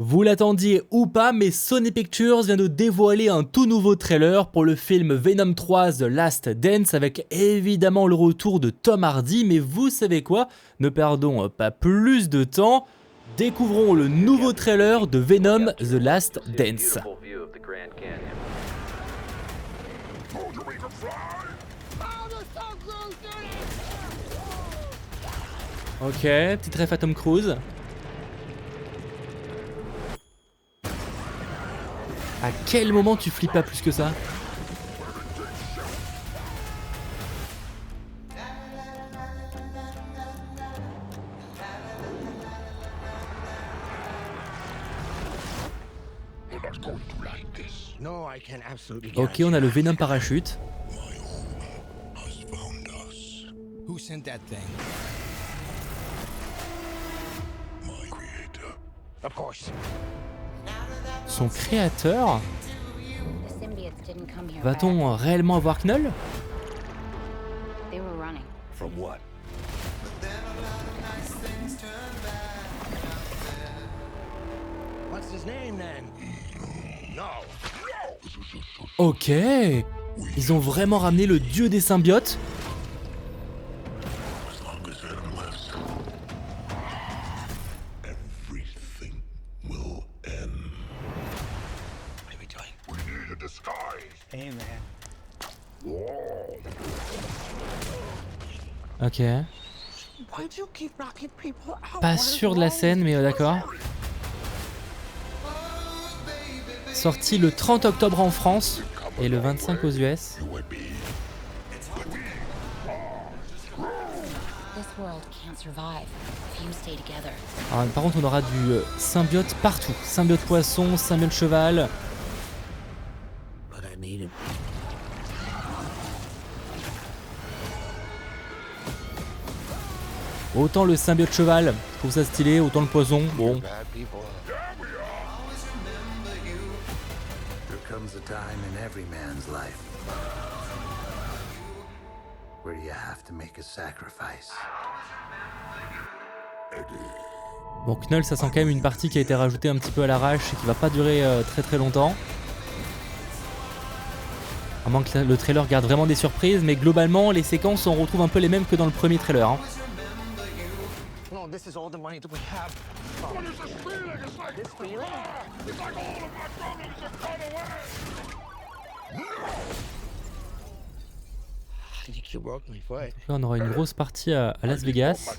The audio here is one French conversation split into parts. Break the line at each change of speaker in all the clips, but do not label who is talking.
Vous l'attendiez ou pas, mais Sony Pictures vient de dévoiler un tout nouveau trailer pour le film Venom 3 The Last Dance avec évidemment le retour de Tom Hardy, mais vous savez quoi? Ne perdons pas plus de temps, découvrons le nouveau trailer de Venom The Last Dance. Ok, petite ref à Tom Cruise. À quel moment tu flippes pas plus que ça? Ok, on a le Venom parachute. Son créateur? Va-t-on réellement avoir Knull? Ok, ils ont vraiment ramené le dieu des symbiotes. Ok. Pas sûr de la scène, mais d'accord. Sorti le 30 octobre en France et le 25 aux US. Alors, par contre, on aura du symbiote partout. Symbiote poisson, symbiote cheval. Autant le symbiote cheval, je trouve ça stylé, autant le poisson, bon. Bon, Knull, ça sent quand même une partie qui a été rajoutée un petit peu à l'arrache et qui va pas durer très longtemps. À moins que le trailer garde vraiment des surprises, mais globalement, les séquences, on retrouve un peu les mêmes que dans le premier trailer. Hein. Là, on aura une grosse partie à Las Vegas.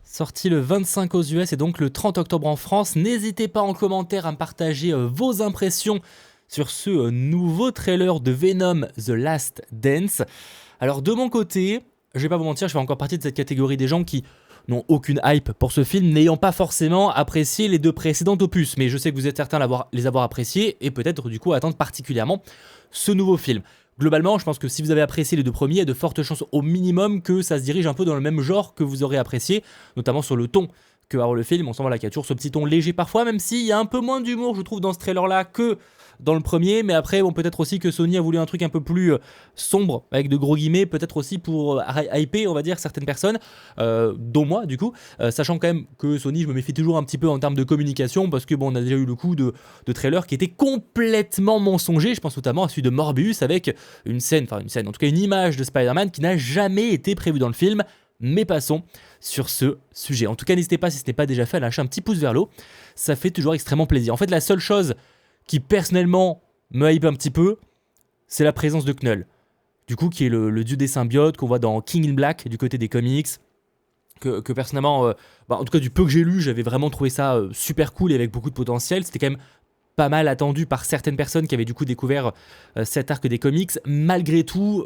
Sorti le 25 aux US et donc le 30 octobre en France. N'hésitez pas en commentaire à me partager vos impressions sur ce nouveau trailer de Venom The Last Dance. Alors de mon côté, je vais pas vous mentir, je fais encore partie de cette catégorie des gens qui n'ont aucune hype pour ce film, n'ayant pas forcément apprécié les deux précédents opus. Mais je sais que vous êtes certains les avoir appréciés et peut-être du coup attendre particulièrement ce nouveau film. Globalement, je pense que si vous avez apprécié les deux premiers, il y a de fortes chances au minimum que ça se dirige un peu dans le même genre que vous aurez apprécié, notamment sur le ton que va avoir le film. On sent voilà, qu'il y a toujours ce petit ton léger parfois, même s'il y a un peu moins d'humour, je trouve, dans ce trailer-là que dans le premier. Mais après, bon, peut-être aussi que Sony a voulu un truc un peu plus sombre, avec de gros guillemets, peut-être aussi pour hyper, on va dire, certaines personnes, dont moi, du coup, sachant quand même que Sony, je me méfie toujours un petit peu en termes de communication, parce que bon, on a déjà eu le coup de trailers qui étaient complètement mensongers. Je pense notamment à celui de Morbius, avec une scène, en tout cas une image de Spider-Man qui n'a jamais été prévue dans le film. Mais passons sur ce sujet. En tout cas, n'hésitez pas, si ce n'est pas déjà fait, à lâcher un petit pouce vers le haut. Ça fait toujours extrêmement plaisir. En fait, la seule chose qui personnellement me hype un petit peu, c'est la présence de Knull. Du coup, qui est le dieu des symbiotes qu'on voit dans King in Black, du côté des comics. Que personnellement, en tout cas du peu que j'ai lu, j'avais vraiment trouvé ça super cool et avec beaucoup de potentiel. C'était quand même pas mal attendu par certaines personnes qui avaient du coup découvert cet arc des comics. Malgré tout,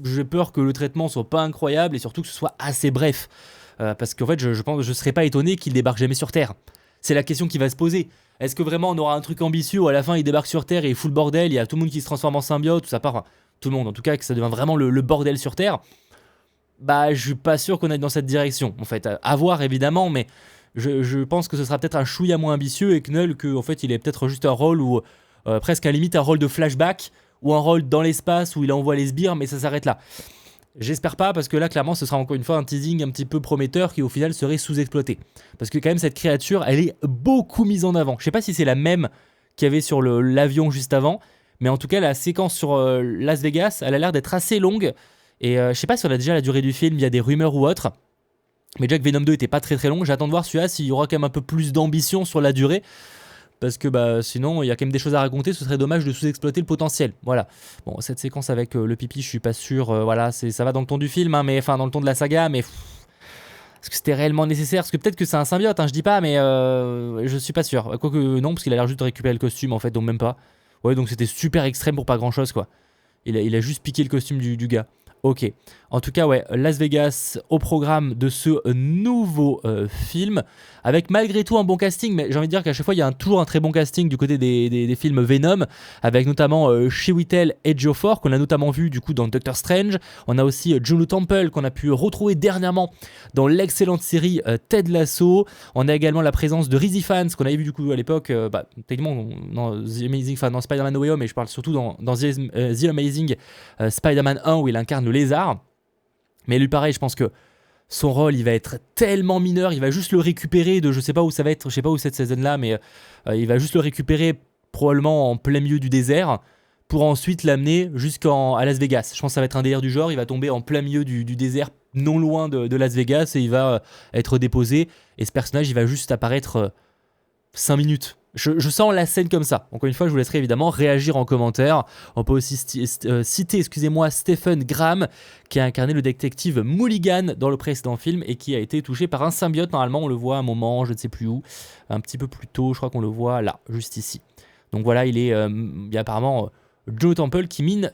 j'ai peur que le traitement soit pas incroyable et surtout que ce soit assez bref. Parce qu'en fait, je pense que je serais pas étonné qu'il débarque jamais sur Terre. C'est la question qui va se poser. Est-ce que vraiment on aura un truc ambitieux où à la fin il débarque sur Terre et il fout le bordel, il y a tout le monde qui se transforme en symbiote, tout ça part, tout le monde en tout cas, que ça devient vraiment le bordel sur Terre? Bah, je suis pas sûr qu'on aille dans cette direction. En fait, à voir évidemment, mais je pense que ce sera peut-être un chouïa moins ambitieux et Knull, qu'en fait il est peut-être juste un rôle où presque à la limite un rôle de flashback ou un rôle dans l'espace où il envoie les sbires, mais ça s'arrête là. J'espère pas, parce que là, clairement, ce sera encore une fois un teasing un petit peu prometteur qui, au final, serait sous-exploité. Parce que, quand même, cette créature, elle est beaucoup mise en avant. Je sais pas si c'est la même qu'il y avait sur l'avion juste avant, mais en tout cas, la séquence sur Las Vegas, elle a l'air d'être assez longue. Et je sais pas si on a déjà la durée du film, il y a des rumeurs ou autre. Mais déjà que Venom 2 était pas très très long, j'attends de voir celui-là s'il y aura quand même un peu plus d'ambition sur la durée. Parce que bah, sinon, il y a quand même des choses à raconter, ce serait dommage de sous-exploiter le potentiel. Voilà. Bon, cette séquence avec le pipi, je suis pas sûr. Voilà, ça va dans le ton du film, hein, mais enfin dans le ton de la saga, mais est-ce que c'était réellement nécessaire? Parce que peut-être que c'est un symbiote, hein, je dis pas, mais je suis pas sûr. Quoique non, parce qu'il a l'air juste de récupérer le costume en fait, donc même pas. Ouais, donc c'était super extrême pour pas grand-chose quoi. Il a juste piqué le costume du gars. Ok. En tout cas, ouais, Las Vegas au programme de ce nouveau film, avec malgré tout un bon casting, mais j'ai envie de dire qu'à chaque fois, il y a toujours un très bon casting du côté des films Venom, avec notamment Chiwetel Ejiofor, qu'on a notamment vu du coup dans Doctor Strange. On a aussi Juno Temple, qu'on a pu retrouver dernièrement dans l'excellente série Ted Lasso. On a également la présence de Rizzy Fans, qu'on avait vu du coup à l'époque, techniquement dans The Amazing, enfin dans Spider-Man No Way Home, mais je parle surtout dans The Amazing Spider-Man 1 où il incarne le lézard. Mais lui pareil, je pense que son rôle il va être tellement mineur, il va juste le récupérer de je sais pas où ça va être, je sais pas où cette saison là, mais il va juste le récupérer probablement en plein milieu du désert pour ensuite l'amener jusqu'à Las Vegas. Je pense que ça va être un délire du genre, il va tomber en plein milieu du désert, non loin de Las Vegas, et il va être déposé, et ce personnage il va juste apparaître 5 minutes. Je sens la scène comme ça. Encore une fois, je vous laisserai évidemment réagir en commentaire. On peut aussi citer, excusez-moi, Stephen Graham, qui a incarné le détective Mulligan dans le précédent film et qui a été touché par un symbiote. Normalement, on le voit à un moment, je ne sais plus où, un petit peu plus tôt, je crois qu'on le voit là, juste ici. Donc voilà, il y a apparemment Joe Temple qui mène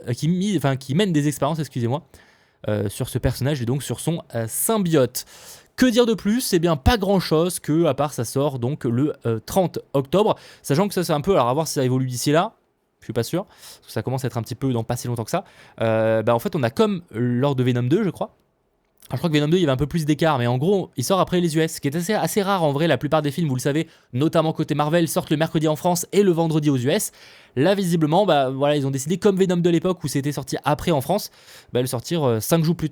des expériences, excusez-moi, sur ce personnage et donc sur son symbiote. Que dire de plus? Eh bien, pas grand chose que, à part ça sort donc le 30 octobre. Sachant que ça, c'est un peu, alors à voir si ça évolue d'ici là. Je suis pas sûr. Parce que ça commence à être un petit peu dans pas si longtemps que ça. En fait, on a comme lors de Venom 2, je crois. Alors, je crois que Venom 2, il y avait un peu plus d'écart, mais en gros, il sort après les US, ce qui est assez rare en vrai. La plupart des films, vous le savez, notamment côté Marvel, sortent le mercredi en France et le vendredi aux US. Là, visiblement, voilà, ils ont décidé, comme Venom 2 à l'époque où c'était sorti après en France, le sortir 5 jours plus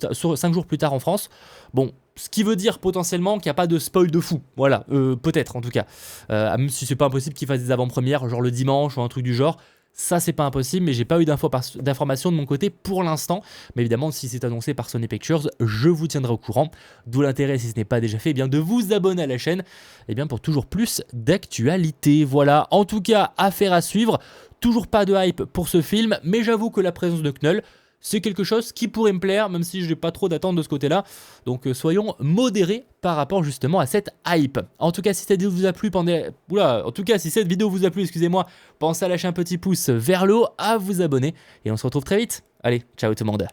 tard en France. Bon, ce qui veut dire potentiellement qu'il n'y a pas de spoil de fou. Voilà, peut-être en tout cas. Même si c'est pas impossible qu'ils fassent des avant-premières, genre le dimanche ou un truc du genre. Ça, c'est pas impossible, mais j'ai pas eu d'informations de mon côté pour l'instant. Mais évidemment, si c'est annoncé par Sony Pictures, je vous tiendrai au courant. D'où l'intérêt, si ce n'est pas déjà fait, de vous abonner à la chaîne pour toujours plus d'actualité. Voilà, en tout cas, affaire à suivre. Toujours pas de hype pour ce film, mais j'avoue que la présence de Knull, c'est quelque chose qui pourrait me plaire, même si je n'ai pas trop d'attente de ce côté-là. Donc soyons modérés par rapport justement à cette hype. En tout cas, si cette vidéo vous a plu, excusez-moi, pensez à lâcher un petit pouce vers le haut, à vous abonner, et on se retrouve très vite. Allez, ciao tout le monde.